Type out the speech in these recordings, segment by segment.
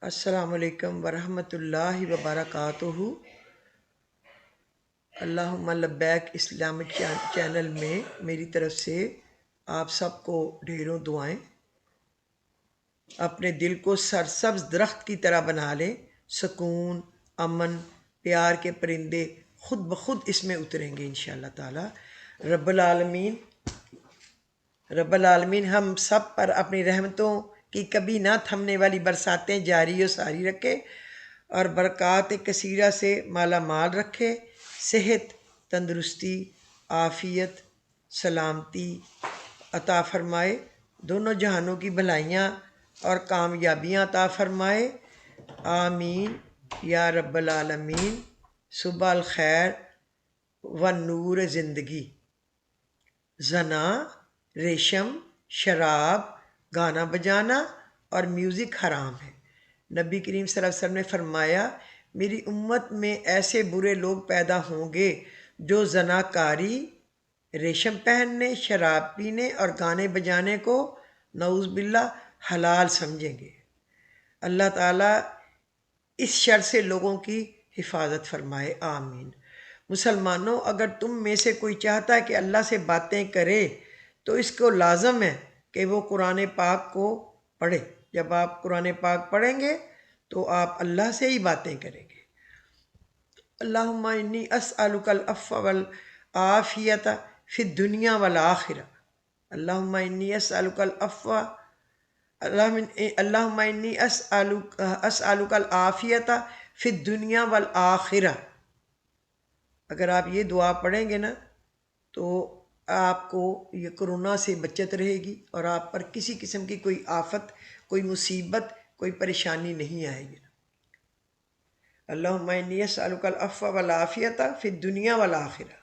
السلام علیکم ورحمۃ اللہ وبرکاتہ۔ اللہم لبیک اسلامک چینل میں میری طرف سے آپ سب کو ڈھیروں دعائیں۔ اپنے دل کو سرسبز درخت کی طرح بنا لیں، سکون، امن، پیار کے پرندے خود بخود اس میں اتریں گے انشاءاللہ تعالی۔ رب العالمین ہم سب پر اپنی رحمتوں کی کبھی نہ تھمنے والی برساتیں جاری و ساری رکھے اور برکات کثیرہ سے مالا مال رکھے، صحت، تندرستی، عافیت، سلامتی عطا فرمائے، دونوں جہانوں کی بھلائیاں اور کامیابیاں عطا فرمائے، آمین یا رب العالمین۔ صبح الخیر و نور زندگی۔ زنا، ریشم، شراب، گانا بجانا اور میوزک حرام ہے۔ نبی کریم صلی اللہ علیہ وسلم نے فرمایا، میری امت میں ایسے برے لوگ پیدا ہوں گے جو زنا کاری، ریشم پہننے، شراب پینے اور گانے بجانے کو نعوذ باللہ حلال سمجھیں گے۔ اللہ تعالیٰ اس شر سے لوگوں کی حفاظت فرمائے، آمین۔ مسلمانوں، اگر تم میں سے کوئی چاہتا ہے کہ اللہ سے باتیں کرے تو اس کو لازم ہے کہ وہ قرآن پاک کو پڑھے۔ جب آپ قرآن پاک پڑھیں گے تو آپ اللہ سے ہی باتیں کریں گے۔ اللہم انی اسألک العفو والعافیۃ فی الدنیا والآخرہ۔ اللہم انی اسألک العفو، اللہم انی اسألک العافیۃ فی الدنیا والآخرہ۔ اگر آپ یہ دعا پڑھیں گے نا تو آپ کو یہ کرونا سے بچت رہے گی اور آپ پر کسی قسم کی کوئی آفت، کوئی مصیبت، کوئی پریشانی نہیں آئے گی۔ اللہم انی اسألک العفو والعافیۃ فی الدنیا والآخرہ۔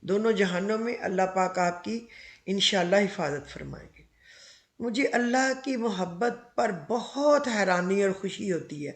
دونوں جہانوں میں اللہ پاک آپ کی انشاءاللہ حفاظت فرمائیں گے۔ مجھے اللہ کی محبت پر بہت حیرانی اور خوشی ہوتی ہے۔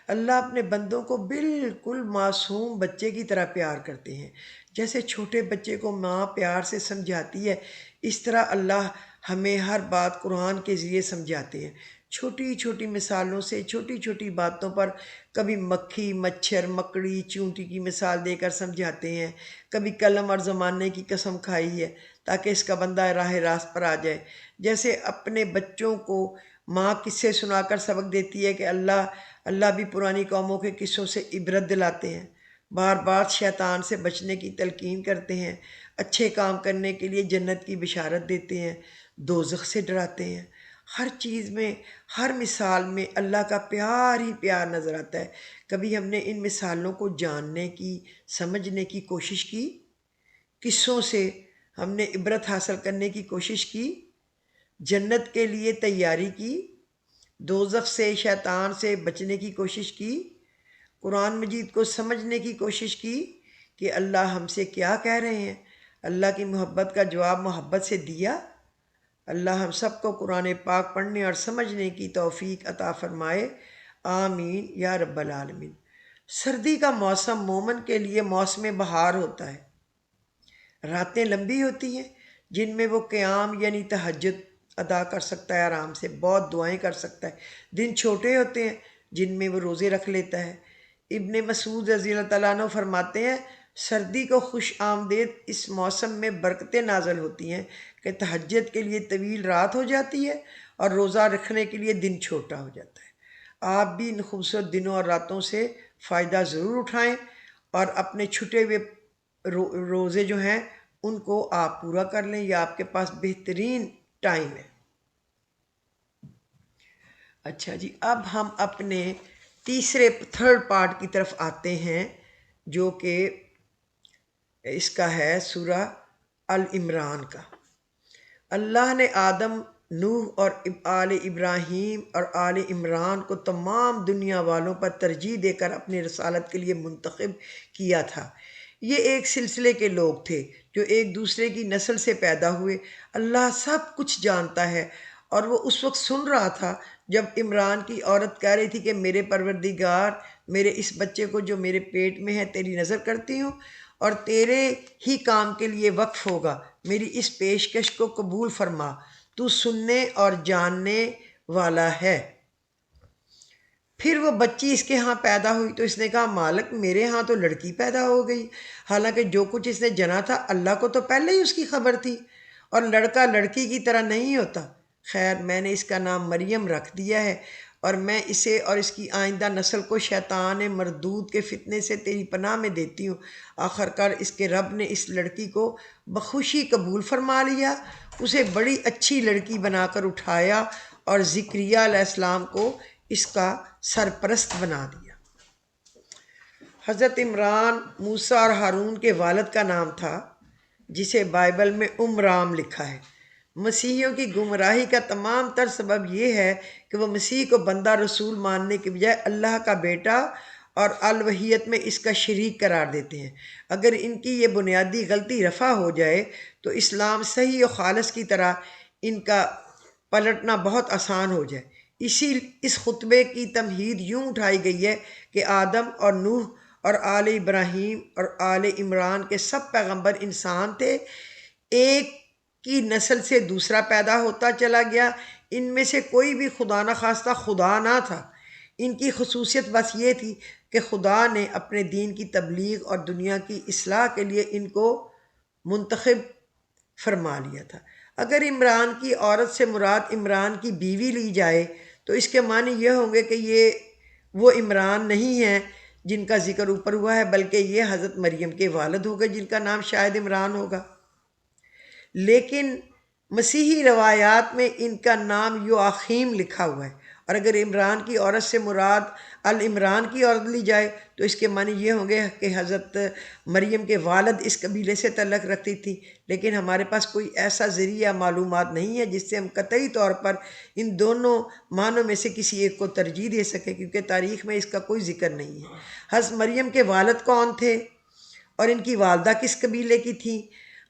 اللہ اپنے بندوں کو بالکل معصوم بچے کی طرح پیار کرتے ہیں۔ جیسے چھوٹے بچے کو ماں پیار سے سمجھاتی ہے، اس طرح اللہ ہمیں ہر بات قرآن کے ذریعے سمجھاتے ہیں۔ چھوٹی چھوٹی مثالوں سے، چھوٹی چھوٹی باتوں پر، کبھی مکھی، مچھر، مکڑی، چونٹی کی مثال دے کر سمجھاتے ہیں، کبھی قلم اور زمانے کی قسم کھائی ہے تاکہ اس کا بندہ راہ راست پر آ جائے۔ جیسے اپنے بچوں کو ماں قصے سنا کر سبق دیتی ہے کہ اللہ بھی پرانی قوموں کے قصوں سے عبرت دلاتے ہیں، بار بار شیطان سے بچنے کی تلقین کرتے ہیں، اچھے کام کرنے کے لیے جنت کی بشارت دیتے ہیں، دوزخ سے ڈراتے ہیں۔ ہر چیز میں، ہر مثال میں اللہ کا پیار ہی پیار نظر آتا ہے۔ کبھی ہم نے ان مثالوں کو جاننے کی، سمجھنے کی کوشش کی؟ قصوں سے ہم نے عبرت حاصل کرنے کی کوشش کی، جنت کے لیے تیاری کی، دوزخ سے، شیطان سے بچنے کی کوشش کی، قرآن مجید کو سمجھنے کی کوشش کی کہ اللہ ہم سے کیا کہہ رہے ہیں۔ اللہ کی محبت کا جواب محبت سے دیا۔ اللہ ہم سب کو قرآن پاک پڑھنے اور سمجھنے کی توفیق عطا فرمائے، آمین یا رب العالمین۔ سردی کا موسم مومن کے لیے موسم بہار ہوتا ہے۔ راتیں لمبی ہوتی ہیں جن میں وہ قیام یعنی تہجد ادا کر سکتا ہے، آرام سے بہت دعائیں کر سکتا ہے۔ دن چھوٹے ہوتے ہیں جن میں وہ روزے رکھ لیتا ہے۔ ابن مسعود رضی اللہ تعالیٰ عنہ فرماتے ہیں، سردی کو خوش آمدید اس موسم میں برکتیں نازل ہوتی ہیں کہ تہجد کے لیے طویل رات ہو جاتی ہے اور روزہ رکھنے کے لیے دن چھوٹا ہو جاتا ہے۔ آپ بھی ان خوبصورت دنوں اور راتوں سے فائدہ ضرور اٹھائیں اور اپنے چھٹے ہوئے روزے جو ہیں ان کو آپ پورا کر لیں، یہ آپ کے پاس بہترین ٹائم ہے۔ اچھا جی، اب ہم اپنے تھرڈ پارٹ کی طرف آتے ہیں جو کہ اس کا ہے سورہ العمران کا۔ اللہ نے آدم، نوح اور آل ابراہیم اور آل عمران کو تمام دنیا والوں پر ترجیح دے کر اپنی رسالت کے لیے منتخب کیا تھا۔ یہ ایک سلسلے کے لوگ تھے جو ایک دوسرے کی نسل سے پیدا ہوئے۔ اللہ سب کچھ جانتا ہے اور وہ اس وقت سن رہا تھا جب عمران کی عورت کہہ رہی تھی کہ میرے پروردگار، میرے اس بچے کو جو میرے پیٹ میں ہے تیری نظر کرتی ہوں اور تیرے ہی کام کے لیے وقف ہوگا، میری اس پیشکش کو قبول فرما، تو سننے اور جاننے والا ہے۔ پھر وہ بچی اس کے ہاں پیدا ہوئی تو اس نے کہا مالک میرے ہاں تو لڑکی پیدا ہو گئی، حالانکہ جو کچھ اس نے جنا تھا اللہ کو تو پہلے ہی اس کی خبر تھی، اور لڑکا لڑکی کی طرح نہیں ہوتا۔ خیر میں نے اس کا نام مریم رکھ دیا ہے، اور میں اسے اور اس کی آئندہ نسل کو شیطان مردود کے فتنے سے تیری پناہ میں دیتی ہوں۔ آخر کار اس کے رب نے اس لڑکی کو بخوشی قبول فرما لیا، اسے بڑی اچھی لڑکی بنا کر اٹھایا اور زکریہ علیہ السلام کو اس کا سرپرست بنا دیا۔ حضرت عمران موسیٰ اور ہارون کے والد کا نام تھا، جسے بائبل میں رام لکھا ہے۔ مسیحیوں کی گمراہی کا تمام تر سبب یہ ہے کہ وہ مسیح کو بندہ رسول ماننے کے بجائے اللہ کا بیٹا اور الوہیت میں اس کا شریک قرار دیتے ہیں۔ اگر ان کی یہ بنیادی غلطی رفع ہو جائے تو اسلام صحیح و خالص کی طرح ان کا پلٹنا بہت آسان ہو جائے۔ اس خطبے کی تمہید یوں اٹھائی گئی ہے کہ آدم اور نوح اور آل ابراہیم اور آل عمران کے سب پیغمبر انسان تھے، ایک کی نسل سے دوسرا پیدا ہوتا چلا گیا، ان میں سے کوئی بھی خدا نخواستہ خدا نہ تھا۔ ان کی خصوصیت بس یہ تھی کہ خدا نے اپنے دین کی تبلیغ اور دنیا کی اصلاح کے لیے ان کو منتخب فرما لیا تھا۔ اگر عمران کی عورت سے مراد عمران کی بیوی لی جائے تو اس کے معنی یہ ہوں گے کہ یہ وہ عمران نہیں ہیں جن کا ذکر اوپر ہوا ہے، بلکہ یہ حضرت مریم کے والد ہو گئے جن کا نام شاید عمران ہوگا۔ لیکن مسیحی روایات میں ان کا نام یواخیم لکھا ہوا ہے، اور اگر عمران کی عورت سے مراد العمران کی عورت لی جائے تو اس کے معنی یہ ہوں گے کہ حضرت مریم کے والد اس قبیلے سے تعلق رکھتی تھی۔ لیکن ہمارے پاس کوئی ایسا ذریعہ معلومات نہیں ہے جس سے ہم قطعی طور پر ان دونوں معنوں میں سے کسی ایک کو ترجیح دے سکیں، کیونکہ تاریخ میں اس کا کوئی ذکر نہیں ہے۔ حضرت مریم کے والد کون تھے اور ان کی والدہ کس قبیلے کی تھیں؟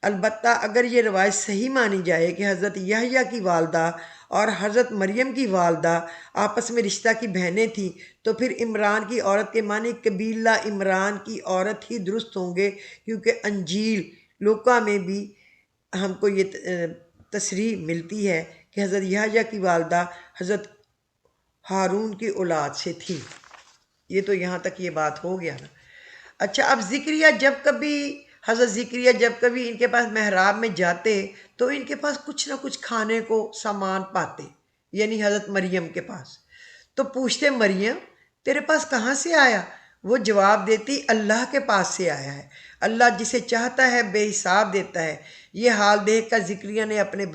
البتہ اگر یہ روایت صحیح مانی جائے کہ حضرت یحییٰ کی والدہ اور حضرت مریم کی والدہ آپس میں رشتہ کی بہنیں تھیں تو پھر عمران کی عورت کے معنی قبیلہ عمران کی عورت ہی درست ہوں گے، کیونکہ انجیل لوقا میں بھی ہم کو یہ تصریح ملتی ہے کہ حضرت یحییٰ کی والدہ حضرت ہارون کی اولاد سے تھی۔ یہ تو یہاں تک یہ بات ہو گیا نا۔ اچھا، اب حضرت ذکریہ جب کبھی ان کے پاس محراب میں جاتے تو ان کے پاس کچھ نہ کچھ کھانے کو سامان پاتے، یعنی حضرت مریم کے پاس۔ تو پوچھتے مریم تیرے پاس کہاں سے آیا؟ وہ جواب دیتی اللہ کے پاس سے آیا ہے، اللہ جسے چاہتا ہے بے حساب دیتا ہے۔ یہ حال دیکھ کر ذکریہ نے اپنے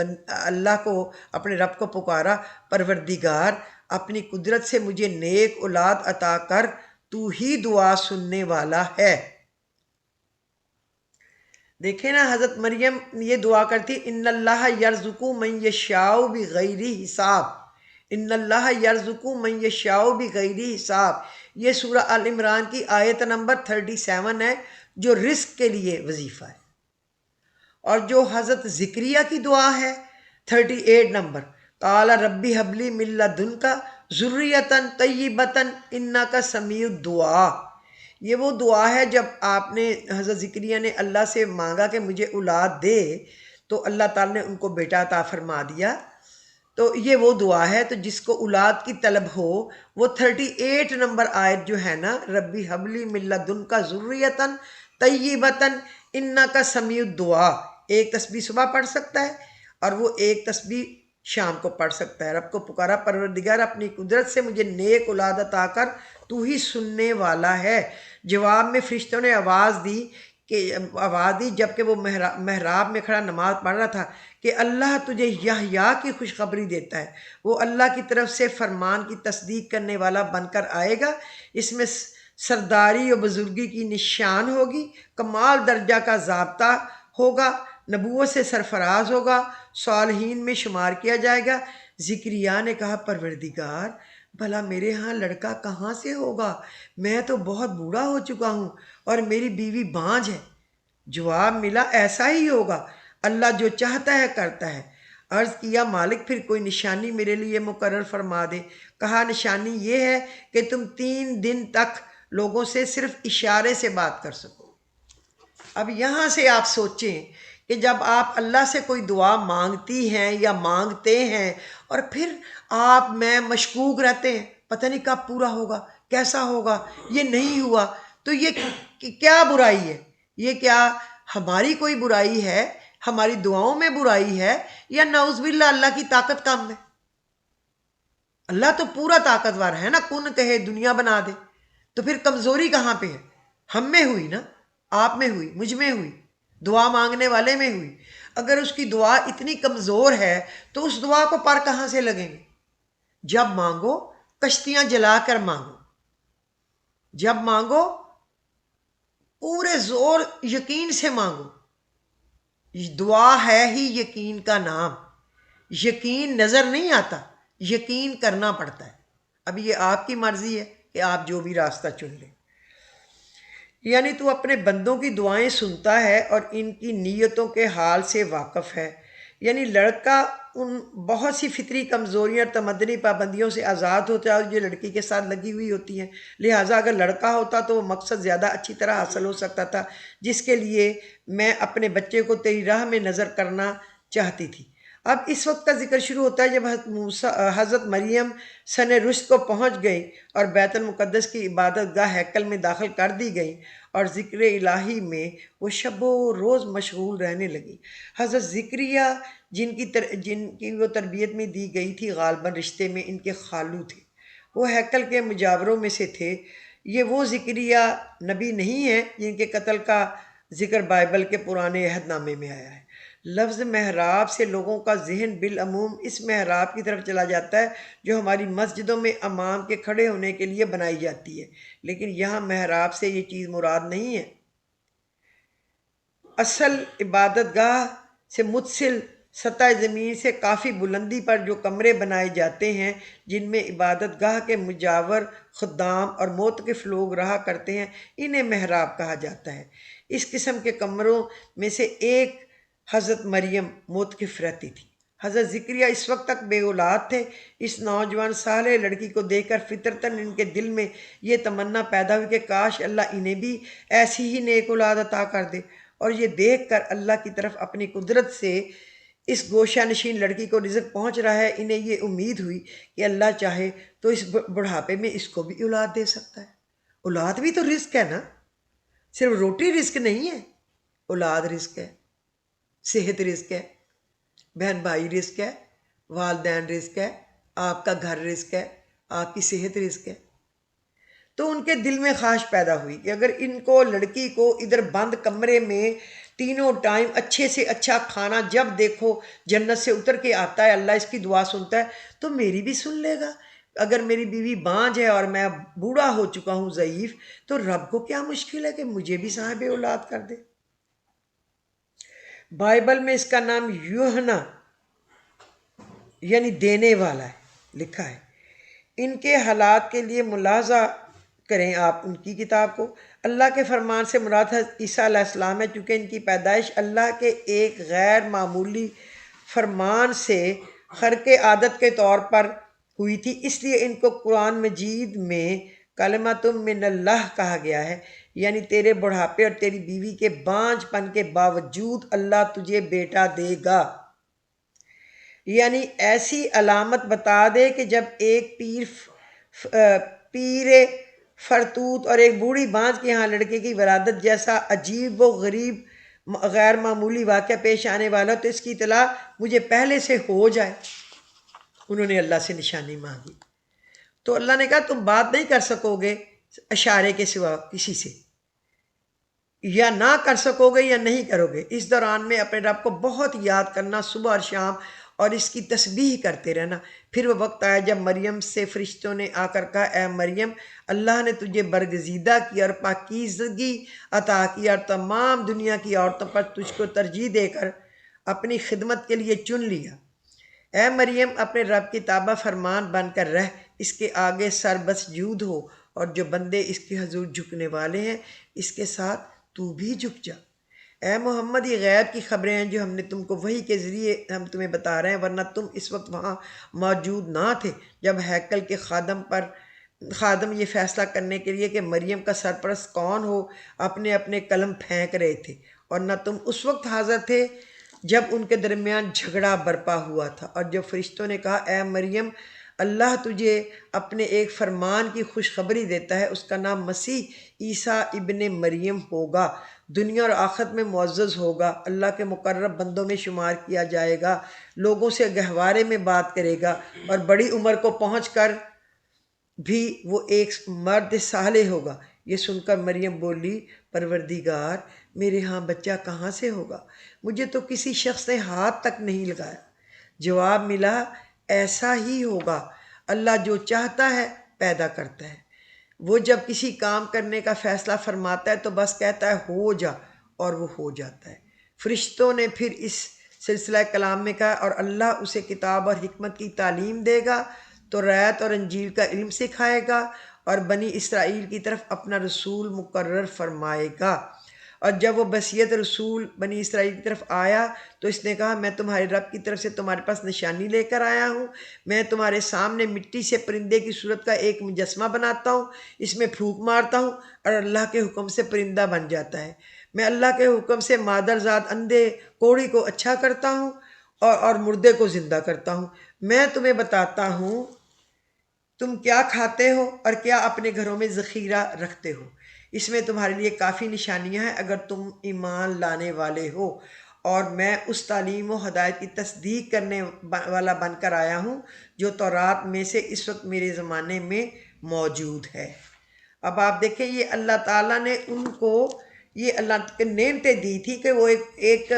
رب کو پکارا، پروردگار اپنی قدرت سے مجھے نیک اولاد عطا کر، تو ہی دعا سننے والا ہے۔ دیکھیں نا، حضرت مریم یہ دعا کرتی ان اللہ یرزق من یشاء بغیر حساب، ان اللہ یرزق من یشاء بغیر حساب۔ یہ سورہ آل عمران کی آیت نمبر 37 ہے جو رزق کے لیے وظیفہ ہے، اور جو حضرت ذکریہ کی دعا ہے 38 نمبر، قال ربی حب لی من لدنک ذریۃ طیبۃ انک سمیع الدعاء۔ یہ وہ دعا ہے جب آپ نے حضرت ذکریہ نے اللہ سے مانگا کہ مجھے اولاد دے تو اللہ تعالیٰ نے ان کو بیٹا عطا فرما دیا۔ تو یہ وہ دعا ہے، تو جس کو اولاد کی طلب ہو وہ 38 نمبر آیت جو ہے نا، ربی حب لی من لدنک ذریۃ طیبۃ انک سمیع الدعاء، ایک تسبیح صبح پڑھ سکتا ہے اور وہ ایک تسبیح شام کو پڑھ سکتا ہے۔ رب کو پکارا، پروردگار اپنی قدرت سے مجھے نیک اولاد عطا کر، تو ہی سننے والا ہے۔ جواب میں فرشتوں نے آواز دی جبکہ وہ محراب میں کھڑا نماز پڑھ رہا تھا کہ اللہ تجھے یحییٰ کی خوشخبری دیتا ہے، وہ اللہ کی طرف سے فرمان کی تصدیق کرنے والا بن کر آئے گا، اس میں سرداری و بزرگی کی نشان ہوگی، کمال درجہ کا ضابطہ ہوگا، نبوت سے سرفراز ہوگا، صالحین میں شمار کیا جائے گا۔ ذکریہ نے کہا، پروردگار بھلا میرے ہاں لڑکا کہاں سے ہوگا؟ میں تو بہت بوڑھا ہو چکا ہوں اور میری بیوی بانجھ ہے۔ جواب ملا، ایسا ہی ہوگا، اللہ جو چاہتا ہے کرتا ہے۔ عرض کیا، مالک پھر کوئی نشانی میرے لیے مقرر فرما دے۔ کہا، نشانی یہ ہے کہ تم 3 دن تک لوگوں سے صرف اشارے سے بات کر سکو۔ اب یہاں سے آپ سوچیں کہ جب آپ اللہ سے کوئی دعا مانگتی ہیں یا مانگتے ہیں اور پھر آپ میں مشکوک رہتے ہیں پتہ نہیں کب پورا ہوگا، کیسا ہوگا، یہ نہیں ہوا تو یہ کیا برائی ہے؟ یہ کیا ہماری کوئی برائی ہے؟ ہماری دعاؤں میں برائی ہے یا نعوذ باللہ اللہ کی طاقت کم ہے؟ اللہ تو پورا طاقتور ہے نا، کن کہے دنیا بنا دے، تو پھر کمزوری کہاں پہ ہے؟ ہم میں ہوئی نا، آپ میں ہوئی، مجھ میں ہوئی، دعا مانگنے والے میں ہوئی۔ اگر اس کی دعا اتنی کمزور ہے تو اس دعا کو پر کہاں سے لگیں گے؟ جب مانگو کشتیاں جلا کر مانگو، جب مانگو پورے زور یقین سے مانگو۔ دعا ہے ہی یقین کا نام، یقین نظر نہیں آتا، یقین کرنا پڑتا ہے۔ اب یہ آپ کی مرضی ہے کہ آپ جو بھی راستہ چن لیں۔ یعنی تو اپنے بندوں کی دعائیں سنتا ہے اور ان کی نیتوں کے حال سے واقف ہے۔ یعنی لڑکا ان بہت سی فطری کمزوریاں اور تمدنی پابندیوں سے آزاد ہوتا ہے جو لڑکی کے ساتھ لگی ہوئی ہوتی ہیں، لہٰذا اگر لڑکا ہوتا تو وہ مقصد زیادہ اچھی طرح حاصل ہو سکتا تھا، جس کے لیے میں اپنے بچے کو تیری راہ میں نظر کرنا چاہتی تھی۔ اب اس وقت کا ذکر شروع ہوتا ہے جب حضرت مریم سن رشد کو پہنچ گئی اور بیت المقدس کی عبادت گاہ ہیکل میں داخل کر دی گئی اور ذکر الہی میں وہ شب و روز مشغول رہنے لگی۔ حضرت زکریا جن کی وہ تربیت میں دی گئی تھی، غالباً رشتے میں ان کے خالو تھے، وہ ہیکل کے مجاوروں میں سے تھے۔ یہ وہ زکریا نبی نہیں ہیں جن کے قتل کا ذکر بائبل کے پرانے عہد نامے میں آیا ہے۔ لفظ محراب سے لوگوں کا ذہن بالعموم اس محراب کی طرف چلا جاتا ہے جو ہماری مسجدوں میں امام کے کھڑے ہونے کے لیے بنائی جاتی ہے، لیکن یہاں محراب سے یہ چیز مراد نہیں ہے۔ اصل عبادت گاہ سے متصل سطح زمین سے کافی بلندی پر جو کمرے بنائے جاتے ہیں جن میں عبادت گاہ کے مجاور، خدام اور موتقف لوگ رہا کرتے ہیں، انہیں محراب کہا جاتا ہے۔ اس قسم کے کمروں میں سے ایک حضرت مریم موتقف رہتی تھی۔ حضرت زکریا اس وقت تک بے اولاد تھے۔ اس نوجوان صالح لڑکی کو دیکھ کر فطرتاً ان کے دل میں یہ تمنا پیدا ہوئی کہ کاش اللہ انہیں بھی ایسی ہی نیک اولاد عطا کر دے، اور یہ دیکھ کر اللہ کی طرف اپنی قدرت سے اس گوشہ نشین لڑکی کو رزق پہنچ رہا ہے، انہیں یہ امید ہوئی کہ اللہ چاہے تو اس بڑھاپے میں اس کو بھی اولاد دے سکتا ہے۔ اولاد بھی تو رزق ہے نا، صرف روٹی رزق نہیں ہے، اولاد رزق ہے، صحت رزق ہے، بہن بھائی رزق ہے، والدین رزق ہے، آپ کا گھر رزق ہے، آپ کی صحت رزق ہے۔ تو ان کے دل میں خواہش پیدا ہوئی کہ اگر ان کو لڑکی کو ادھر بند کمرے میں تینوں ٹائم اچھے سے اچھا کھانا جب دیکھو جنت سے اتر کے آتا ہے، اللہ اس کی دعا سنتا ہے، تو میری بھی سن لے گا۔ اگر میری بیوی بانجھ ہے اور میں بوڑھا ہو چکا ہوں، ضعیف، تو رب کو کیا مشکل ہے کہ مجھے بھی صاحب اولاد کر دے۔ بائبل میں اس کا نام یوحنا یعنی دینے والا ہے لکھا ہے۔ ان کے حالات کے لیے ملاحظہ کریں آپ ان کی کتاب کو۔ اللہ کے فرمان سے مراد حضرت عیسیٰ علیہ السلام ہے، چونکہ ان کی پیدائش اللہ کے ایک غیر معمولی فرمان سے خرق عادت کے طور پر ہوئی تھی، اس لیے ان کو قرآن مجید میں کلمۃ من اللہ کہا گیا ہے، یعنی تیرے بڑھاپے اور تیری بیوی کے بانجھ پن کے باوجود اللہ تجھے بیٹا دے گا۔ یعنی ایسی علامت بتا دے کہ جب ایک پیر فرتوت اور ایک بوڑھی بانجھ کے ہاں لڑکے کی ولادت جیسا عجیب و غریب غیر معمولی واقعہ پیش آنے والا تو اس کی اطلاع مجھے پہلے سے ہو جائے۔ انہوں نے اللہ سے نشانی مانگی تو اللہ نے کہا تم بات نہیں کر سکو گے اشارے کے سوا کسی سے، یا نہ کر سکو گے یا نہیں کرو گے۔ اس دوران میں اپنے رب کو بہت یاد کرنا، صبح اور شام، اور اس کی تسبیح کرتے رہنا۔ پھر وہ وقت آیا جب مریم سے فرشتوں نے آ کر کہا، اے مریم، اللہ نے تجھے برگزیدہ کیا اور پاکیزگی عطا کی اور تمام دنیا کی عورتوں پر تجھ کو ترجیح دے کر اپنی خدمت کے لیے چن لیا۔ اے مریم، اپنے رب کی تابع فرمان بن کر رہ، اس کے آگے سر بسجود ہو، اور جو بندے اس کے حضور جھکنے والے ہیں اس کے ساتھ تو بھی جھک جا۔ اے محمد، یہ غیب کی خبریں ہیں جو ہم نے تم کو وحی کے ذریعے ہم تمہیں بتا رہے ہیں، ورنہ تم اس وقت وہاں موجود نہ تھے جب ہیکل کے خادم یہ فیصلہ کرنے کے لیے کہ مریم کا سرپرست کون ہو اپنے اپنے قلم پھینک رہے تھے، اور نہ تم اس وقت حاضر تھے جب ان کے درمیان جھگڑا برپا ہوا تھا۔ اور جب فرشتوں نے کہا، اے مریم، اللہ تجھے اپنے ایک فرمان کی خوشخبری دیتا ہے، اس کا نام مسیح عیسیٰ ابن مریم ہوگا، دنیا اور آخرت میں معزز ہوگا، اللہ کے مقرب بندوں میں شمار کیا جائے گا، لوگوں سے گہوارے میں بات کرے گا، اور بڑی عمر کو پہنچ کر بھی وہ ایک مرد صالح ہوگا۔ یہ سن کر مریم بولی، پروردگار، میرے ہاں بچہ کہاں سے ہوگا؟ مجھے تو کسی شخص نے ہاتھ تک نہیں لگایا۔ جواب ملا، ایسا ہی ہوگا، اللہ جو چاہتا ہے پیدا کرتا ہے۔ وہ جب کسی کام کرنے کا فیصلہ فرماتا ہے تو بس کہتا ہے ہو جا، اور وہ ہو جاتا ہے۔ فرشتوں نے پھر اس سلسلہ کلام میں کہا، اور اللہ اسے کتاب اور حکمت کی تعلیم دے گا، توریت اور انجیل کا علم سکھائے گا، اور بنی اسرائیل کی طرف اپنا رسول مقرر فرمائے گا۔ اور جب وہ بصیرت رسول بنی اسرائیل کی طرف آیا تو اس نے کہا، میں تمہارے رب کی طرف سے تمہارے پاس نشانی لے کر آیا ہوں۔ میں تمہارے سامنے مٹی سے پرندے کی صورت کا ایک مجسمہ بناتا ہوں، اس میں پھونک مارتا ہوں اور اللہ کے حکم سے پرندہ بن جاتا ہے۔ میں اللہ کے حکم سے مادرزاد اندھے کوڑی کو اچھا کرتا ہوں اور مردے کو زندہ کرتا ہوں۔ میں تمہیں بتاتا ہوں تم کیا کھاتے ہو اور کیا اپنے گھروں میں ذخیرہ رکھتے ہو، اس میں تمہارے لیے کافی نشانیاں ہیں اگر تم ایمان لانے والے ہو۔ اور میں اس تعلیم و ہدایت کی تصدیق کرنے والا بن کر آیا ہوں جو تورات میں سے اس وقت میرے زمانے میں موجود ہے۔ اب آپ دیکھیں، یہ اللہ تعالیٰ نے ان کو یہ اللہ کے نعمتیں دی تھی کہ وہ ایک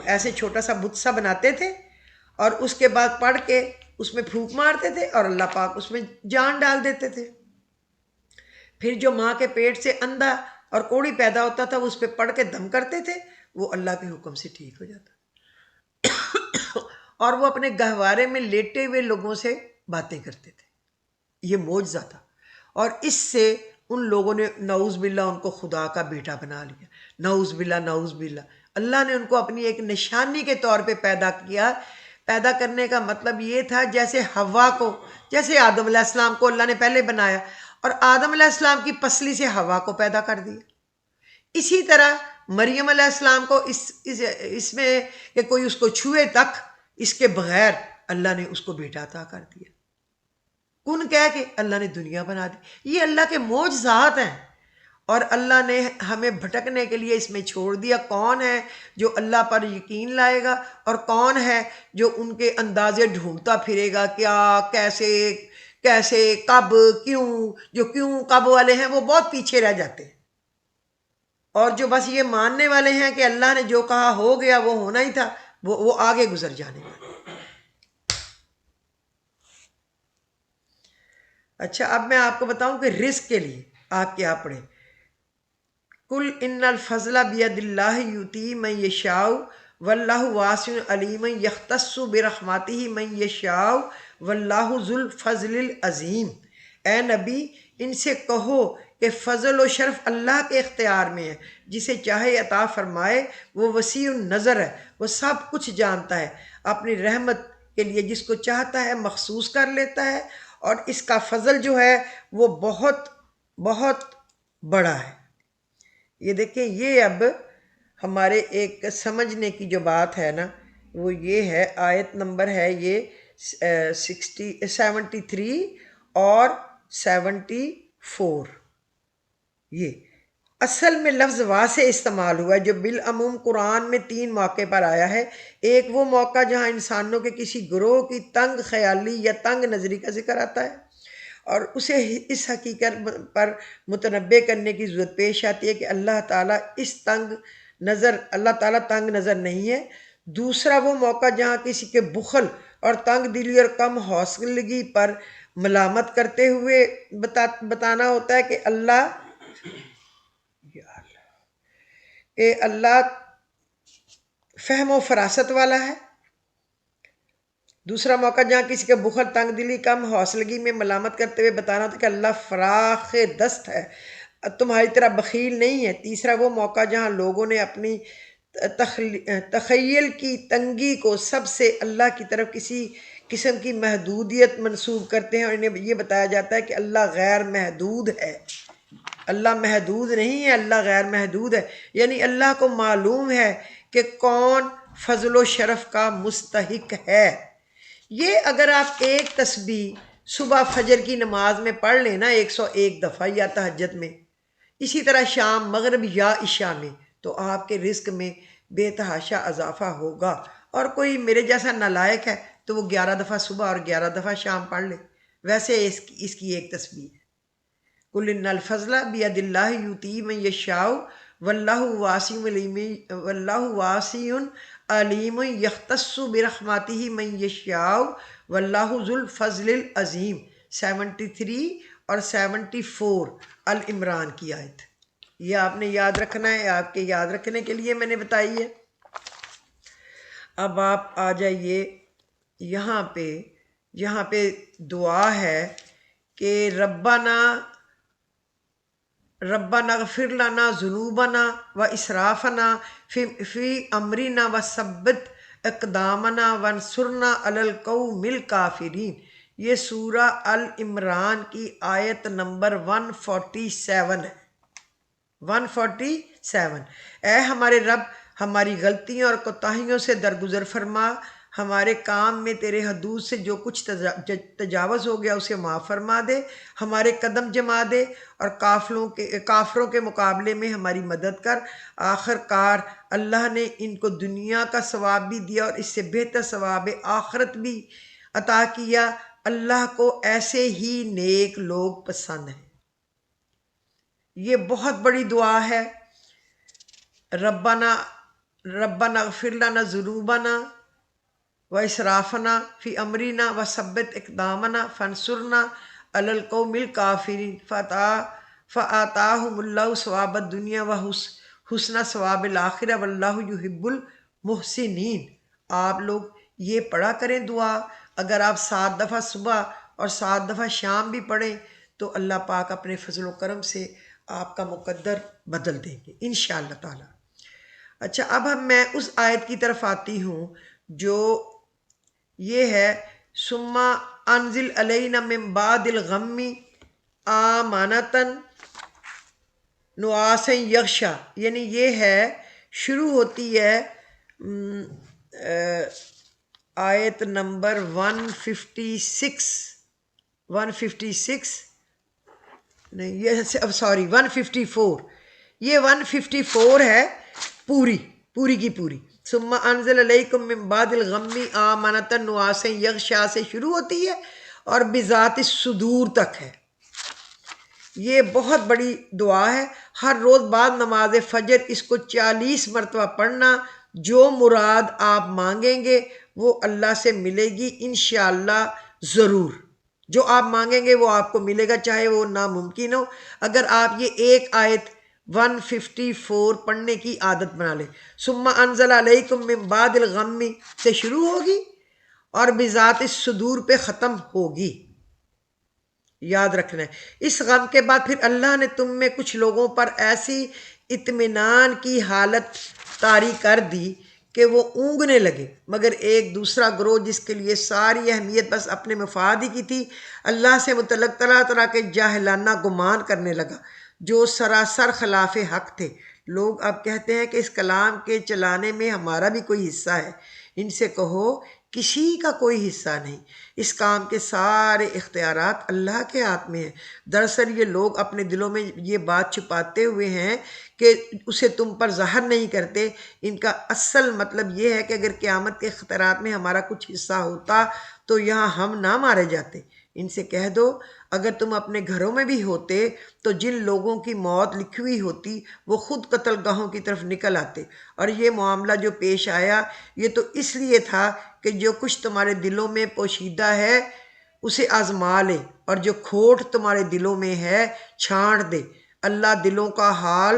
ایسے چھوٹا سا بت سا بناتے تھے، اور اس کے بعد پڑھ کے اس میں پھونک مارتے تھے اور اللہ پاک اس میں جان ڈال دیتے تھے۔ پھر جو ماں کے پیٹ سے اندھا اور کوڑی پیدا ہوتا تھا وہ اس پہ پڑھ کے دم کرتے تھے، وہ اللہ کے حکم سے ٹھیک ہو جاتا، اور وہ اپنے گہوارے میں لیٹے ہوئے لوگوں سے باتیں کرتے تھے۔ یہ معجزہ تھا، اور اس سے ان لوگوں نے نعوذ باللہ ان کو خدا کا بیٹا بنا لیا۔ نعوذ باللہ، نعوذ باللہ۔ اللہ نے ان کو اپنی ایک نشانی کے طور پہ پیدا کیا۔ پیدا کرنے کا مطلب یہ تھا جیسے حوا کو، جیسے آدم علیہ السلام کو اللہ نے پہلے بنایا اور آدم علیہ السلام کی پسلی سے حوا کو پیدا کر دیا، اسی طرح مریم علیہ السلام کو اس میں کہ کوئی اس کو چھوئے تک اس کے بغیر اللہ نے اس کو بیٹا عطا کر دیا۔ کن کہہ کے اللہ نے دنیا بنا دی۔ یہ اللہ کے معجزات ہیں، اور اللہ نے ہمیں بھٹکنے کے لیے اس میں چھوڑ دیا۔ کون ہے جو اللہ پر یقین لائے گا، اور کون ہے جو ان کے اندازے ڈھونڈتا پھرے گا، کیا، کیسے، کب، کیوں؟ جو کیوں کب والے ہیں وہ بہت پیچھے رہ جاتے ہیں، اور جو بس یہ ماننے والے ہیں کہ اللہ نے جو کہا ہو گیا، وہ ہونا ہی تھا، وہ آگے گزر جانے والے۔ اچھا، اب میں آپ کو بتاؤں کہ رزق کے لیے آپ کیا پڑھیں۔ کل ان الفضل بید اللہ یؤتی من یشاء واللہ واسع علیم یختص برحمتہ من یشاء واللہ ذو الفضل العظیم۔ اے نبی، ان سے کہو کہ فضل و شرف اللہ کے اختیار میں ہے، جسے چاہے عطا فرمائے، وہ وسیع النظر ہے، وہ سب کچھ جانتا ہے، اپنی رحمت کے لیے جس کو چاہتا ہے مخصوص کر لیتا ہے، اور اس کا فضل جو ہے وہ بہت بہت بڑا ہے۔ یہ دیکھیں، یہ اب ہمارے ایک سمجھنے کی جو بات ہے نا، وہ یہ ہے، آیت نمبر ہے یہ 73 اور 74۔ یہ اصل میں لفظ واسع استعمال ہوا ہے جو بالعموم قرآن میں 3 موقع پر آیا ہے۔ ایک وہ موقع جہاں انسانوں کے کسی گروہ کی تنگ خیالی یا تنگ نظری کا ذکر آتا ہے، اور اسے اس حقیقت پر متنبع کرنے کی ضرورت پیش آتی ہے کہ اللہ تعالیٰ تنگ نظر نہیں ہے۔ دوسرا وہ موقع جہاں کسی کے بخل اور تنگ دلی اور کم حوصلگی پر ملامت کرتے ہوئے بتانا ہوتا ہے کہ اللہ فہم و فراست والا ہے۔ دوسرا موقع جہاں کسی کے بخل، تنگ دلی، کم حوصلگی میں ملامت کرتے ہوئے بتانا ہوتا ہے کہ اللہ فراخ دست ہے، تمہاری طرح بخیل نہیں ہے۔ تیسرا وہ موقع جہاں لوگوں نے اپنی تخیل کی تنگی کو سب سے اللہ کی طرف کسی قسم کی محدودیت منسوب کرتے ہیں، اور انہیں یہ بتایا جاتا ہے کہ اللہ غیر محدود ہے۔ اللہ محدود نہیں ہے، اللہ غیر محدود ہے، یعنی اللہ کو معلوم ہے کہ کون فضل و شرف کا مستحق ہے۔ یہ اگر آپ ایک تسبیح صبح فجر کی نماز میں پڑھ لینا 101 دفعہ یا تہجد میں، اسی طرح شام مغرب یا عشاء میں، تو آپ کے رزق میں بے تحاشا اضافہ ہوگا۔ اور کوئی میرے جیسا نالائق ہے تو وہ 11 دفعہ صبح اور 11 دفعہ شام پڑھ لے، ویسے اس کی ایک تسبیح ہے۔ قُلْ إِنَّ الْفَضْلَ بِيَدِ اللَّهِ يُؤْتِيهِ مَن يَشَاءُ وَاللَّهُ وَاسِعٌ عَلِيمٌ يَخْتَصُّ بِرَحْمَتِهِ مَن يَشَاءُ وَاللَّهُ ذُو الْفَضْلِ الْعَظِيمِ 73 اور 74 العمران کی آیت۔ یہ آپ نے یاد رکھنا ہے، آپ کے یاد رکھنے کے لیے میں نے بتائی ہے۔ اب آپ آ جائیے یہاں پہ دعا ہے کہ ربنا اغفر لنا ذنوبنا و اسرافنا فی امرنا وثبت اقدامنا وانصرنا علی القوم الکافرین۔ یہ سورہ العمران کی آیت نمبر 147 ہے۔ 147 اے ہمارے رب، ہماری غلطیوں اور کوتاہیوں سے درگزر فرما، ہمارے کام میں تیرے حدود سے جو کچھ تجاوز ہو گیا اسے معاف فرما دے، ہمارے قدم جما دے اور کافروں کے مقابلے میں ہماری مدد کر۔ آخر کار اللہ نے ان کو دنیا کا ثواب بھی دیا اور اس سے بہتر ثواب آخرت بھی عطا کیا۔ اللہ کو ایسے ہی نیک لوگ پسند ہیں۔ یہ بہت بڑی دعا ہے۔ ربنا اغفر لنا ذنوبنا و اسرافنا فی امرنا وثبت اقدامنا فانصرنا علی القوم الکافرین فآتاہم اللہ ثواب الدنیا و حسن ثواب الآخرہ واللہ یحب المحسنین۔ آپ لوگ یہ پڑھا کریں دعا، اگر آپ 7 دفعہ صبح اور 7 دفعہ شام بھی پڑھیں تو اللہ پاک اپنے فضل و کرم سے آپ کا مقدر بدل دیں گے انشاءاللہ تعالی۔ اچھا، اب میں اس آیت کی طرف آتی ہوں جو یہ ہے ثم انزل علینا من بعد الغم آمنۃ نعاسا یغشا، یعنی یہ ہے شروع ہوتی ہے آیت نمبر 154، یہ 154 ہے پوری کی پوری۔ ثم انزل علیکم من بعد الغم آمنۃ نعاسا یغشا سے شروع ہوتی ہے اور بذات الصدور تک ہے۔ یہ بہت بڑی دعا ہے، ہر روز بعد نماز فجر اس کو 40 مرتبہ پڑھنا۔ جو مراد آپ مانگیں گے وہ اللہ سے ملے گی انشاءاللہ ضرور۔ جو آپ مانگیں گے وہ آپ کو ملے گا، چاہے وہ ناممکن ہو۔ اگر آپ یہ ایک آیت 154 پڑھنے کی عادت بنا لیں، ثم انزل علیکم من بعد الغم سے شروع ہوگی اور بذات الصدور پہ ختم ہوگی، یاد رکھنا ہے۔ اس غم کے بعد پھر اللہ نے تم میں کچھ لوگوں پر ایسی اطمینان کی حالت طاری کر دی کہ وہ اونگنے لگے، مگر ایک دوسرا گروہ جس کے لیے ساری اہمیت بس اپنے مفاد ہی کی تھی، اللہ سے متعلق طرح طرح کے جاہلانہ گمان کرنے لگا جو سراسر خلاف حق تھے۔ لوگ اب کہتے ہیں کہ اس کلام کے چلانے میں ہمارا بھی کوئی حصہ ہے۔ ان سے کہو کسی کا کوئی حصہ نہیں، اس کام کے سارے اختیارات اللہ کے ہاتھ میں ہیں۔ دراصل یہ لوگ اپنے دلوں میں یہ بات چھپاتے ہوئے ہیں کہ اسے تم پر ظاہر نہیں کرتے۔ ان کا اصل مطلب یہ ہے کہ اگر قیامت کے اختیارات میں ہمارا کچھ حصہ ہوتا تو یہاں ہم نہ مارے جاتے۔ ان سے کہہ دو اگر تم اپنے گھروں میں بھی ہوتے تو جن لوگوں کی موت لکھی ہوئی ہوتی وہ خود قتل گاہوں کی طرف نکل آتے، اور یہ معاملہ جو پیش آیا یہ تو اس لیے تھا کہ جو کچھ تمہارے دلوں میں پوشیدہ ہے اسے آزما لے، اور جو کھوٹ تمہارے دلوں میں ہے چھانٹ دے۔ اللہ دلوں کا حال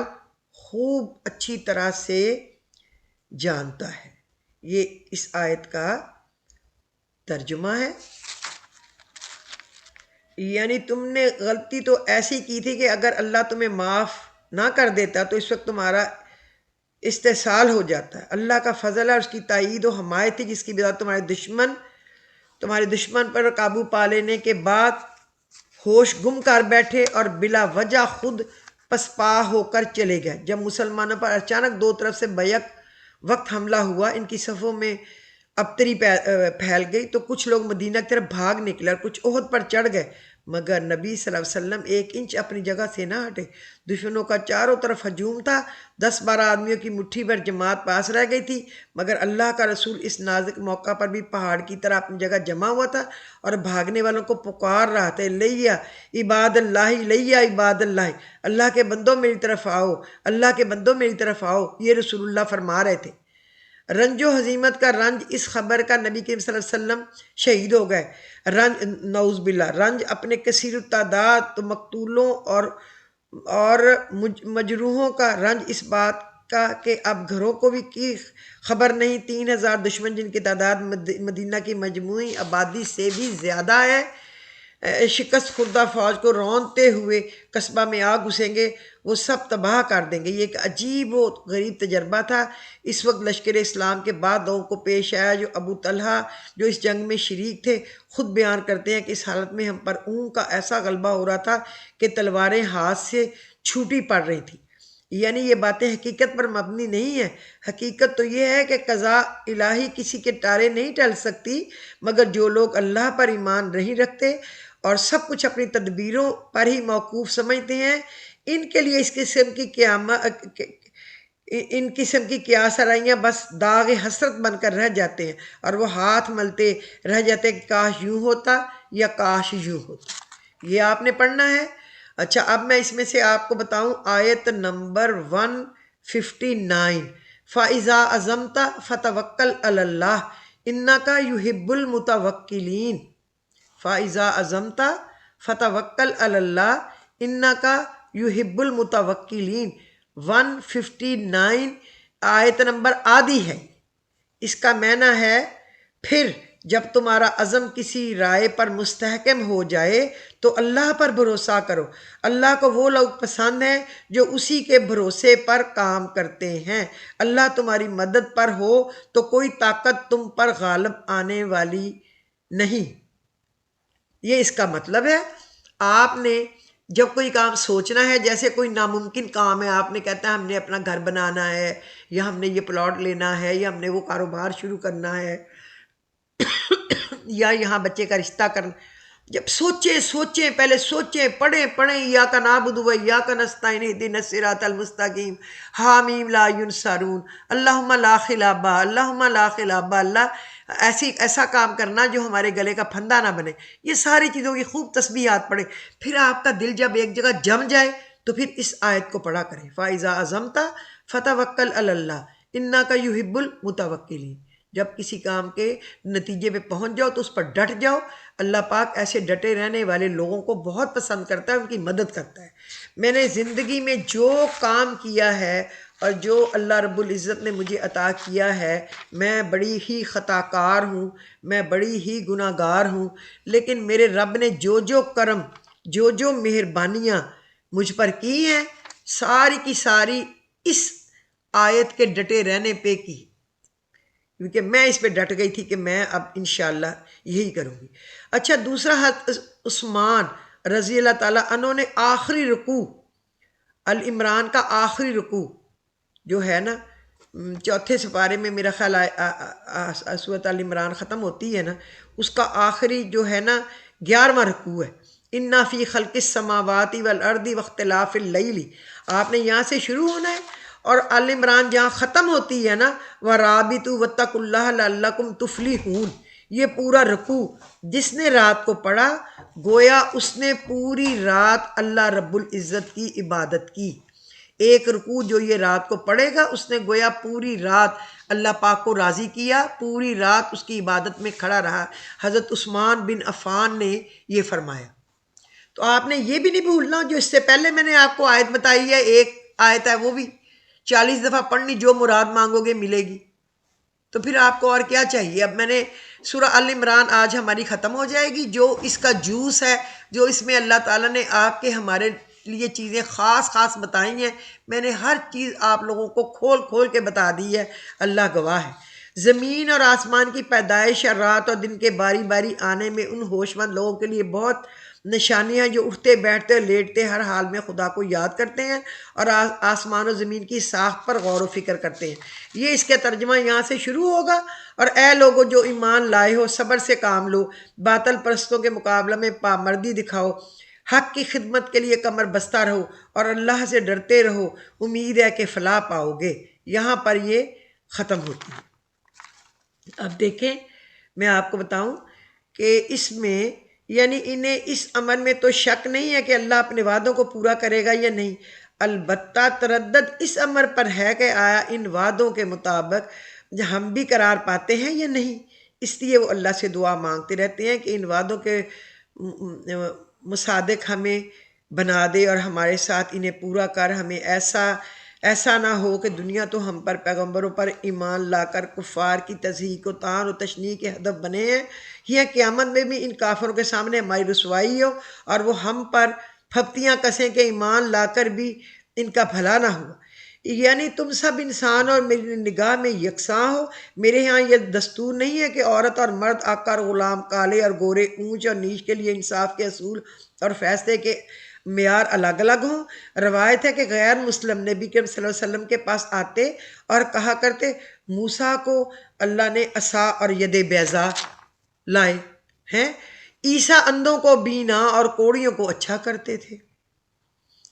خوب اچھی طرح سے جانتا ہے۔ یہ اس آیت کا ترجمہ ہے۔ یعنی تم نے غلطی تو ایسی کی تھی کہ اگر اللہ تمہیں معاف نہ کر دیتا تو اس وقت تمہارا استحصال ہو جاتا ہے۔ اللہ کا فضل ہے اور اس کی تائید و حمایت تھی جس کی بنا تمہارے دشمن پر قابو پا لینے کے بعد ہوش گم کر بیٹھے اور بلا وجہ خود پسپا ہو کر چلے گئے۔ جب مسلمانوں پر اچانک دو طرف سے بیک وقت حملہ ہوا، ان کی صفوں میں ابتری پھیل گئی تو کچھ لوگ مدینہ کی طرف بھاگ نکلے اور کچھ احد پر چڑھ گئے، مگر نبی صلی اللہ علیہ وسلم 1 انچ اپنی جگہ سے نہ ہٹے۔ دشمنوں کا چاروں طرف ہجوم تھا، 10-12 آدمیوں کی مٹھی بھر جماعت پاس رہ گئی تھی، مگر اللہ کا رسول اس نازک موقع پر بھی پہاڑ کی طرح اپنی جگہ جمع ہوا تھا اور بھاگنے والوں کو پکار رہا تھا، لیا عباد اللہ، لیا عباد اللہ، اللہ کے بندوں میری طرف آؤ، اللہ کے بندوں میری طرف آؤ، یہ رسول اللہ فرما رہے تھے۔ رنج و حزیمت کا رنج اس خبر کا نبی کریم صلی اللہ علیہ وسلم شہید ہو گئے۔ رنج نعوذ باللہ، رنج اپنے کثیر التعداد مقتولوں اور مجروحوں کا، رنج اس بات کا کہ اب گھروں کو بھی کی خبر نہیں، 3000 دشمن جن کی تعداد مدینہ کی مجموعی آبادی سے بھی زیادہ ہے، شکست خوردہ فوج کو رونتے ہوئے قصبہ میں آ گھسیں گے، وہ سب تباہ کر دیں گے۔ یہ ایک عجیب و غریب تجربہ تھا۔ اس وقت لشکر اسلام کے بعد لوگوں کو پیش آیا جو ابو طلحہ جو اس جنگ میں شریک تھے خود بیان کرتے ہیں کہ اس حالت میں ہم پر اونگ کا ایسا غلبہ ہو رہا تھا کہ تلواریں ہاتھ سے چھوٹی پڑ رہی تھیں۔ یعنی یہ باتیں حقیقت پر مبنی نہیں ہیں۔ حقیقت تو یہ ہے کہ قضاء الہی کسی کے ٹارے نہیں ٹل سکتی، مگر جو لوگ اللہ پر ایمان نہیں رکھتے اور سب کچھ اپنی تدبیروں پر ہی موقوف سمجھتے ہیں، ان کے لیے ان قسم کی قیاس آرائیاں بس داغ حسرت بن کر رہ جاتے ہیں اور وہ ہاتھ ملتے رہ جاتے کہ کاش یوں ہوتا یا کاش یوں ہوتا۔ یہ آپ نے پڑھنا ہے۔ اچھا، اب میں اس میں سے آپ کو بتاؤں آیت نمبر 159، فَإِذَا عَزَمْتَ فَتَوَكَّلْ عَلَى اللَّهِ إِنَّكَ يُحِبُّ الْمُتَوَكِّلِينَ۔ فَإِذَا عَزَمْتَ فَتَوَكَّلْ عَلَى اللَّهِ إِنَّكَ يُحِبُّ الْمُتَوَكِّلِينَ۔ 159 آیت نمبر آدھی ہے۔ اس کا معنی ہے پھر جب تمہارا عزم کسی رائے پر مستحکم ہو جائے تو اللہ پر بھروسہ کرو، اللہ کو وہ لوگ پسند ہیں جو اسی کے بھروسے پر کام کرتے ہیں۔ اللہ تمہاری مدد پر ہو تو کوئی طاقت تم پر غالب آنے والی نہیں۔ یہ اس کا مطلب ہے۔ آپ نے جب کوئی کام سوچنا ہے، جیسے کوئی ناممکن کام ہے، آپ نے کہتا ہے ہم نے اپنا گھر بنانا ہے یا ہم نے یہ پلاٹ لینا ہے یا ہم نے وہ کاروبار شروع کرنا ہے یا یہاں بچے کا رشتہ کرنا، جب سوچیں پہلے سوچیں، پڑھیں ایاک نعبد و ایاک نستعین اہدنا الصراط المستقیم، حامیم لا ینصرون، اللہم لا خلابہ، اللہم لا خلابہ، اللہ ایسا کام کرنا جو ہمارے گلے کا پھندہ نہ بنے۔ یہ ساری چیزوں کی خوب تسبیحات پڑھیں، پھر آپ کا دل جب ایک جگہ جم جائے تو پھر اس آیت کو پڑھا کریں، فَإِذَا عَزَمْتَ فَتَوَكَّلْ عَلَى اللَّهِ إِنَّكَ يُحِبُّ الْمُتَوَكِّلِينَ۔ جب کسی کام کے نتیجے پہ پہنچ جاؤ تو اس پر ڈٹ جاؤ۔ اللہ پاک ایسے ڈٹے رہنے والے لوگوں کو بہت پسند کرتا ہے، ان کی مدد کرتا ہے۔ میں نے زندگی میں جو کام کیا ہے اور جو اللہ رب العزت نے مجھے عطا کیا ہے، میں بڑی ہی خطا کار ہوں، میں بڑی ہی گناہ گار ہوں، لیکن میرے رب نے جو کرم، جو مہربانیاں مجھ پر کی ہیں، ساری کی ساری اس آیت کے ڈٹے رہنے پہ کی، کیونکہ میں اس پہ ڈٹ گئی تھی کہ میں اب انشاءاللہ یہی کروں گی۔ اچھا، دوسرا حضرت عثمان رضی اللہ تعالیٰ عنہ نے آخری رکوع، العمران کا آخری رکوع جو ہے نا، چوتھے سپارے میں میرا خیال سورۃ العمران ختم ہوتی ہے نا، اس کا آخری جو ہے نا 11واں رکوع ہے، اِنَّ فِي خَلْقِ السَّمَاوَاتِ وَالْأَرْضِ وَاخْتِلَافِ اللَّيْلِ۔ آپ نے یہاں سے شروع ہونا ہے اور آل عمران جہاں ختم ہوتی ہے نا، وَرَابِطُوا وَاتَّقُوا اللَّهَ لَعَلَّكُمْ تُفْلِحُونَ، یہ پورا رکوع جس نے رات کو پڑھا گویا اس نے پوری رات اللہ رب العزت کی عبادت کی۔ ایک رکوع جو یہ رات کو پڑھے گا اس نے گویا پوری رات اللہ پاک کو راضی کیا، پوری رات اس کی عبادت میں کھڑا رہا۔ حضرت عثمان بن عفان نے یہ فرمایا۔ تو آپ نے یہ بھی نہیں بھولنا، جو اس سے پہلے میں نے آپ کو آیت بتائی ہے، ایک آیت ہے وہ بھی 40 دفعہ پڑھنی، جو مراد مانگو گے ملے گی۔ تو پھر آپ کو اور کیا چاہیے؟ اب میں نے سورہ العمران آج ہماری ختم ہو جائے گی، جو اس کا جوس ہے، جو اس میں اللہ تعالیٰ نے آپ کے ہمارے لیے چیزیں خاص بتائی ہیں، میں نے ہر چیز آپ لوگوں کو کھول کے بتا دی ہے، اللہ گواہ ہے۔ زمین اور آسمان کی پیدائش اور رات اور دن کے باری باری آنے میں ان ہوش مند لوگوں کے لیے بہت نشانیاں جو اٹھتے بیٹھتے لیٹتے ہر حال میں خدا کو یاد کرتے ہیں اور آسمان و زمین کی ساخت پر غور و فکر کرتے ہیں۔ یہ اس کا ترجمہ یہاں سے شروع ہوگا۔ اور اے لوگو جو ایمان لائے ہو، صبر سے کام لو، باطل پرستوں کے مقابلہ میں پامردی دکھاؤ، حق کی خدمت کے لیے کمر بستہ رہو اور اللہ سے ڈرتے رہو، امید ہے کہ فلاح پاؤ گے۔ یہاں پر یہ ختم ہوتی ہے۔ اب دیکھیں، میں آپ کو بتاؤں کہ اس میں یعنی انہیں اس امر میں تو شک نہیں ہے کہ اللہ اپنے وعدوں کو پورا کرے گا یا نہیں، البتہ تردد اس امر پر ہے کہ آیا ان وعدوں کے مطابق ہم بھی قرار پاتے ہیں یا نہیں۔ اس لیے وہ اللہ سے دعا مانگتے رہتے ہیں کہ ان وعدوں کے مصادق ہمیں بنا دے اور ہمارے ساتھ انہیں پورا کر۔ ہمیں ایسا نہ ہو کہ دنیا تو ہم پر پیغمبروں پر ایمان لا کر کفار کی تضحیک و طعن و تشنیع کے ہدف بنے ہیں، یا قیامت میں بھی ان کافروں کے سامنے ہماری رسوائی ہو اور وہ ہم پر پھپتیاں کسیں کہ ایمان لا کر بھی ان کا بھلا نہ ہوا۔ یعنی تم سب انسان اور میری نگاہ میں یکساں ہو۔ میرے ہاں یہ دستور نہیں ہے کہ عورت اور مرد، آقا اور غلام، کالے اور گورے، اونچ اور نیچ کے لیے انصاف کے اصول اور فیصلے کے معیار الگ الگ ہوں۔ روایت ہے کہ غیر مسلم نبی کریم صلی اللہ علیہ وسلم کے پاس آتے اور کہا کرتے موسیٰ کو اللہ نے عصا اور ید بیضا لائے ہیں، عیسیٰ اندھوں کو بینا اور کوڑیوں کو اچھا کرتے تھے،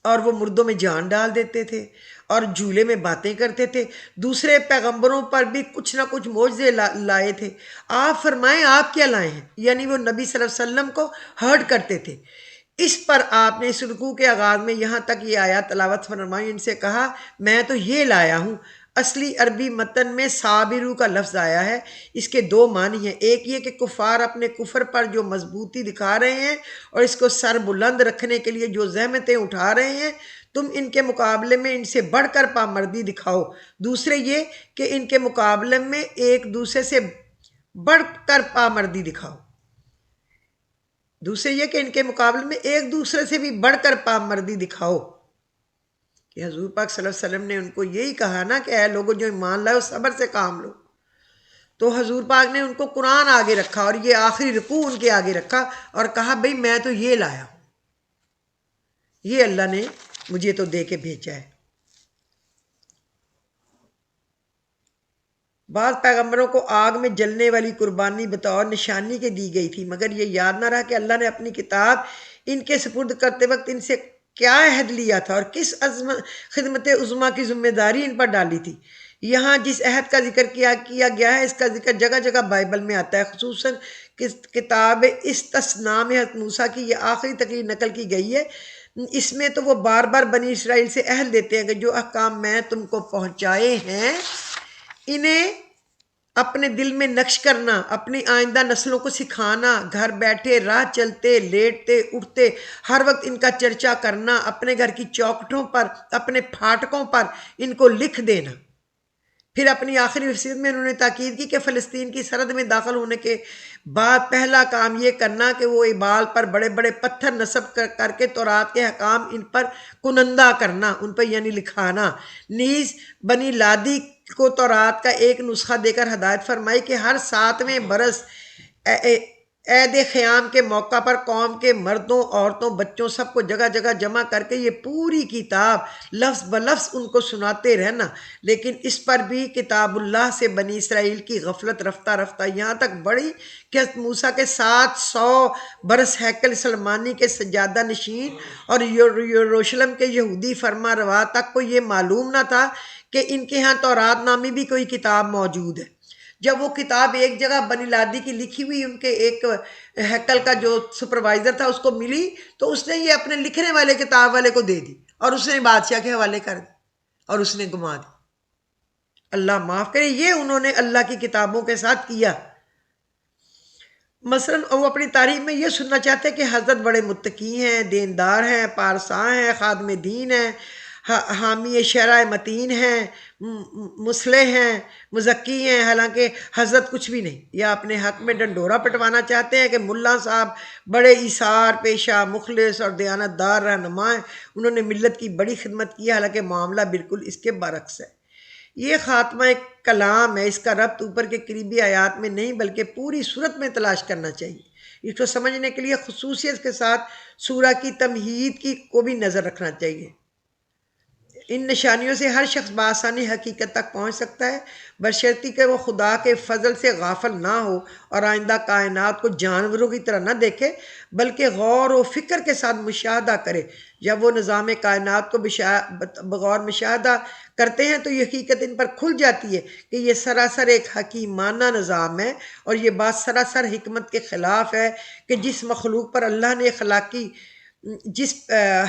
اور وہ مردوں میں جان ڈال دیتے تھے اور جھولے میں باتیں کرتے تھے۔ دوسرے پیغمبروں پر بھی کچھ نہ کچھ معجزے لائے تھے۔ آپ فرمائیں آپ کیا لائے ہیں؟ یعنی وہ نبی صلی اللہ علیہ وسلم کو ہرٹ کرتے تھے۔ اس پر آپ نے اس رکوع کے آغاز میں یہاں تک یہ آیات تلاوت فرمائی، ان سے کہا میں تو یہ لایا ہوں۔ اصلی عربی متن میں صابرو کا لفظ آیا ہے، اس کے دو معنی ہیں۔ ایک یہ کہ کفار اپنے کفر پر جو مضبوطی دکھا رہے ہیں اور اس کو سر بلند رکھنے کے لیے جو زحمتیں اٹھا رہے ہیں، تم ان کے مقابلے میں ان سے بڑھ کر پامردی دکھاؤ۔ دوسرے یہ کہ ان کے مقابلے میں ایک دوسرے سے بڑھ کر پامردی دکھاؤ۔ دوسرے یہ کہ ان کے مقابلے میں ایک دوسرے سے بھی بڑھ کر پامردی دکھاؤ۔ کہ حضور پاک صلی اللہ علیہ وسلم نے ان کو یہی کہا نا کہ اے لوگوں جو ایمان لائے صبر سے کام لو، تو حضور پاک نے ان کو قرآن آگے رکھا اور یہ آخری رکوع ان کے آگے رکھا اور کہا بھئی میں تو یہ لایا ہوں، یہ اللہ نے مجھے تو دے کے بھیجا ہے۔ بعض پیغمبروں کو آگ میں جلنے والی قربانی بطور نشانی کے دی گئی تھی، مگر یہ یاد نہ رہا کہ اللہ نے اپنی کتاب ان کے سپرد کرتے وقت ان سے کیا عہد لیا تھا اور کس خدمت عظمیٰ کی ذمہ داری ان پر ڈالی تھی۔ یہاں جس عہد کا ذکر کیا گیا ہے، اس کا ذکر جگہ جگہ بائبل میں آتا ہے، خصوصاً کتاب استثناء میں حضرت موسیٰ کی یہ آخری تقریر نقل کی گئی ہے۔ اس میں تو وہ بار بار بنی اسرائیل سے عہد لیتے ہیں کہ جو احکام میں تم کو پہنچائے ہیں انہیں اپنے دل میں نقش کرنا، اپنی آئندہ نسلوں کو سکھانا، گھر بیٹھے، راہ چلتے، لیٹتے، اٹھتے ہر وقت ان کا چرچا کرنا، اپنے گھر کی چوکھٹوں پر، اپنے پھاٹکوں پر ان کو لکھ دینا۔ پھر اپنی آخری وصیت میں انہوں نے تاکید کی کہ فلسطین کی سرحد میں داخل ہونے کے بعد پہلا کام یہ کرنا کہ وہ ایبال پر بڑے بڑے پتھر نصب کر کے تورات کے احکام ان پر کنندہ کرنا، ان پر یعنی لکھانا۔ نیز بنی لادی کو تورات کا ایک نسخہ دے کر ہدایت فرمائی کہ ہر 7ویں برس عید خیام کے موقع پر قوم کے مردوں، عورتوں، بچوں سب کو جگہ جگہ جمع کر کے یہ پوری کتاب لفظ بلفظ ان کو سناتے رہنا۔ لیکن اس پر بھی کتاب اللہ سے بنی اسرائیل کی غفلت رفتہ رفتہ یہاں تک بڑھی کہ حضرت موسیٰ کے 700 برس ہیکل سلمانی کے سجادہ نشین اور یروشلم کے یہودی فرما روا تک کو یہ معلوم نہ تھا کہ ان کے ہاں تورات نامی بھی کوئی کتاب موجود ہے۔ جب وہ کتاب ایک جگہ بنی لادی کی لکھی ہوئی ان کے ایک ہیکل کا جو سپروائزر تھا اس کو ملی تو اس نے یہ اپنے لکھنے والے کتاب والے کو دے دی اور اس نے بادشاہ کے حوالے کر دی اور اس نے گما دی۔ اللہ معاف کرے، یہ انہوں نے اللہ کی کتابوں کے ساتھ کیا۔ مثلاً وہ اپنی تاریخ میں یہ سننا چاہتے ہیں کہ حضرت بڑے متقی ہیں، دیندار ہیں، پارساں ہیں، خادم دین ہیں، حامی شرع متین ہیں، مصلح ہیں، مزکی ہیں، حالانکہ حضرت کچھ بھی نہیں۔ یا اپنے حق میں ڈنڈورا پٹوانا چاہتے ہیں کہ ملا صاحب بڑے ایثار پیشہ، مخلص اور دیانتدار رہنما ہیں، انہوں نے ملت کی بڑی خدمت کی، حالانکہ معاملہ بالکل اس کے برعکس ہے۔ یہ خاتمہ ایک کلام ہے، اس کا ربط اوپر کے قریبی آیات میں نہیں بلکہ پوری صورت میں تلاش کرنا چاہیے۔ اس کو سمجھنے کے لیے خصوصیت کے ساتھ سورہ کی تمہید کو بھی نظر رکھنا چاہیے۔ ان نشانیوں سے ہر شخص بآسانی حقیقت تک پہنچ سکتا ہے، بشرطیکہ کہ وہ خدا کے فضل سے غافل نہ ہو اور آئندہ کائنات کو جانوروں کی طرح نہ دیکھے، بلکہ غور و فکر کے ساتھ مشاہدہ کرے۔ جب وہ نظام کائنات کو بغور مشاہدہ کرتے ہیں تو یہ حقیقت ان پر کھل جاتی ہے کہ یہ سراسر ایک حکیمانہ نظام ہے، اور یہ بات سراسر حکمت کے خلاف ہے کہ جس مخلوق پر اللہ نے اخلاقی جس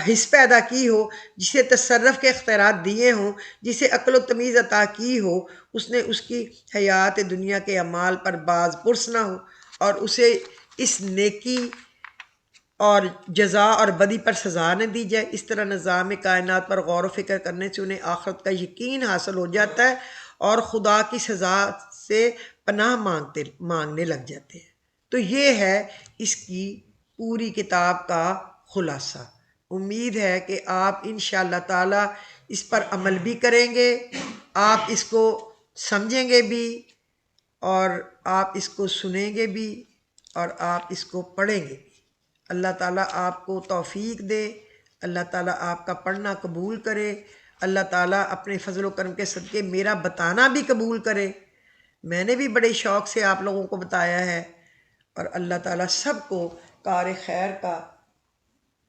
حص پیدا کی ہو، جسے تصرف کے اختیارات دیے ہوں، جسے عقل و تمیز عطا کی ہو، اس نے اس کی حیات دنیا کے اعمال پر باز پرس نہ ہو اور اسے اس نیکی اور جزا اور بدی پر سزا نہ دی جائے۔ اس طرح نظام کائنات پر غور و فکر کرنے سے انہیں آخرت کا یقین حاصل ہو جاتا ہے اور خدا کی سزا سے پناہ مانگنے لگ جاتے ہیں۔ تو یہ ہے اس کی پوری کتاب کا خلاصہ۔ امید ہے کہ آپ انشاءاللہ تعالی اس پر عمل بھی کریں گے، آپ اس کو سمجھیں گے بھی، اور آپ اس کو سنیں گے بھی، اور آپ اس کو پڑھیں گے بھی۔ اللہ تعالیٰ آپ کو توفیق دے، اللہ تعالیٰ آپ کا پڑھنا قبول کرے، اللہ تعالیٰ اپنے فضل و کرم کے صدقے میرا بتانا بھی قبول کرے۔ میں نے بھی بڑے شوق سے آپ لوگوں کو بتایا ہے، اور اللہ تعالیٰ سب کو کار خیر کا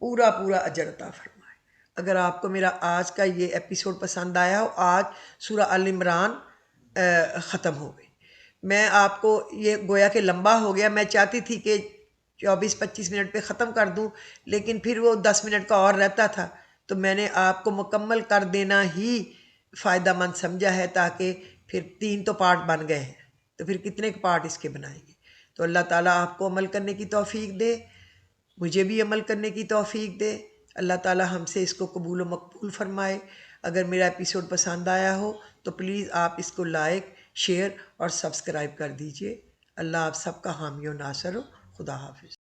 پورا اجر عطا فرمائے۔ اگر آپ کو میرا آج کا یہ ایپیسوڈ پسند آیا ہو، آج سورہ آل عمران ختم ہو گئی۔ میں آپ کو یہ گویا کہ لمبا ہو گیا، میں چاہتی تھی کہ 24-25 منٹ پہ ختم کر دوں، لیکن پھر وہ 10 منٹ کا اور رہتا تھا، تو میں نے آپ کو مکمل کر دینا ہی فائدہ مند سمجھا ہے، تاکہ پھر 3 تو پارٹ بن گئے ہیں، تو پھر کتنے پارٹ اس کے بنائیں گے۔ تو اللہ تعالیٰ آپ کو عمل کرنے کی توفیق دے، مجھے بھی عمل کرنے کی توفیق دے۔ اللہ تعالیٰ ہم سے اس کو قبول و مقبول فرمائے۔ اگر میرا ایپیسوڈ پسند آیا ہو تو پلیز آپ اس کو لائک، شیئر اور سبسکرائب کر دیجئے۔ اللہ آپ سب کا حامی و ناصر ہو۔ خدا حافظ۔